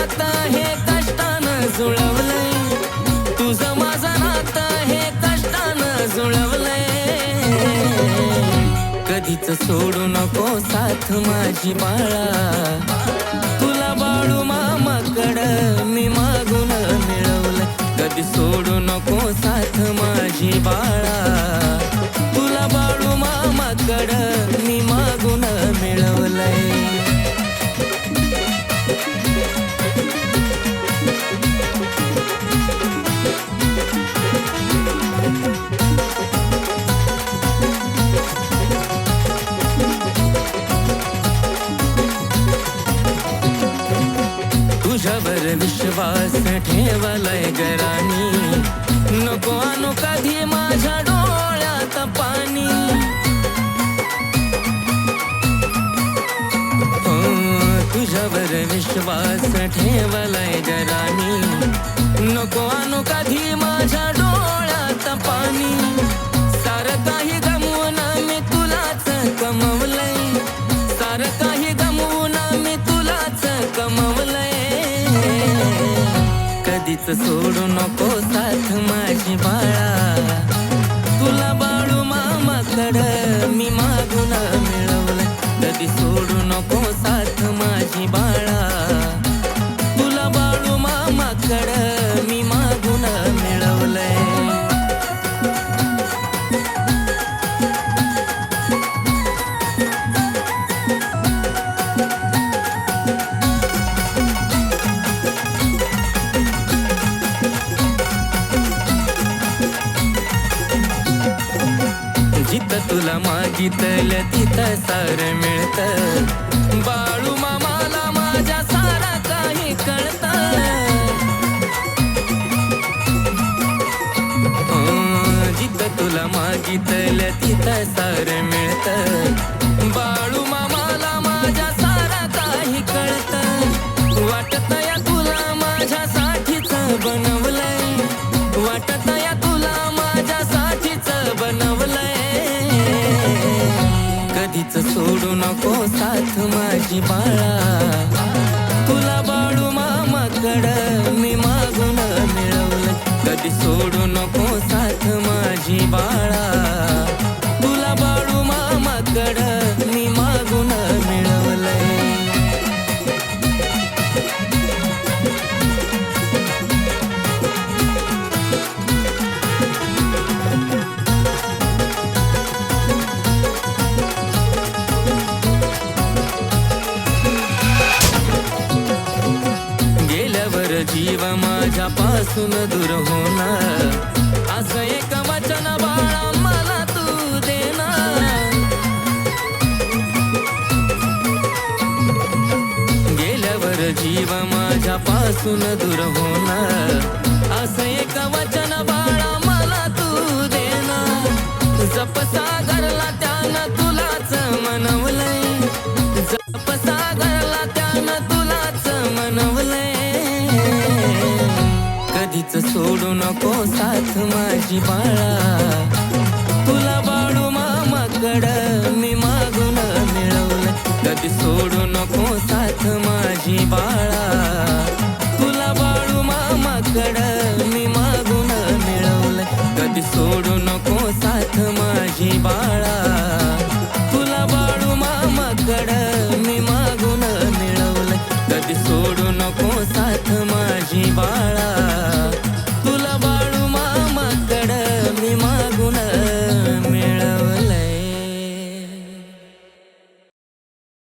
नातं हे कष्टानं जुळवलंय, तुझं माझं नातं हे कष्टानं जुळवलंय. कधीच सोडू नको साथ माझी बाळा, तुला बाळू मामाकडं मी मागून मिळवलंय. कधी सोडू नको साथ माझी बाळा, तुला बाळू मामाकडं मी मागून मिळवलंय. तुझ्यावर विश्वास ठेवलाय घरानी, नको आणू कधी माझ्या डोळ्यात पाणी. तुझ्यावर विश्वास ठेवलाय घरानी, नको आणू कधी माझ्या डोळ्यात पाणी. सारं काही गमवून मी तुलाच कमवलंय, सारं काही गमवून मी तुलाच कमवलंय. कधीच सोडू नको साथ माझी बाळा, तुला बाळू मामाकडं मी मागून मिळवलंय. कधी सोडू नको साथ माझी बाळा, तुला बाळू मामाकडं मी मागून मिळवलंय. जिथं तुला मागितलं तिथं सारं मिळतं, बाळू मामाला माझ्या सारं काही कळतं. जिथं तुला मागितलं तिथं सारं मिळतं, बाळू मामाला माझ्या सारं काही कळतं. वाटत या तुला माझ्यासाठीच बनवलंय, वाटत या तुला माझ्यासाठीच बनवलंय. कधीच सोडू नको साथ माझी बाळा, तुला बाळू मामाकडं मी मागून मिळवलंय. कधी सोडू नको साथ माझी बाळा, तुला बाळू मामाकडं मी मागून मिळवलंय. जीव माझ्यापासून दूर होणार, असं एक वचन बाळा मला तू देणार. गेल्यावर जीव माझ्यापासून दूर होणार, असं एक वचन बाळा मला तू देणार. जप सागरला त्यानं तुलाच मनवलंय, जप सागरला त्यानं तुलाच मनवलंय. कधीच सोडू नको साथ माझी बाळा, तुला बाळू मामाकडं मी मागून मिळवलंय. कधी सोडू नको साथ माझी बाळा, तुला बाळू मामाकडं मी मागून मिळवलंय. कधी सोडू नको साथ माझी बाळा, तुला बाळू मामाकडं मी मागून मिळवलंय. कधी सोडू नको साथ माझी बाळा.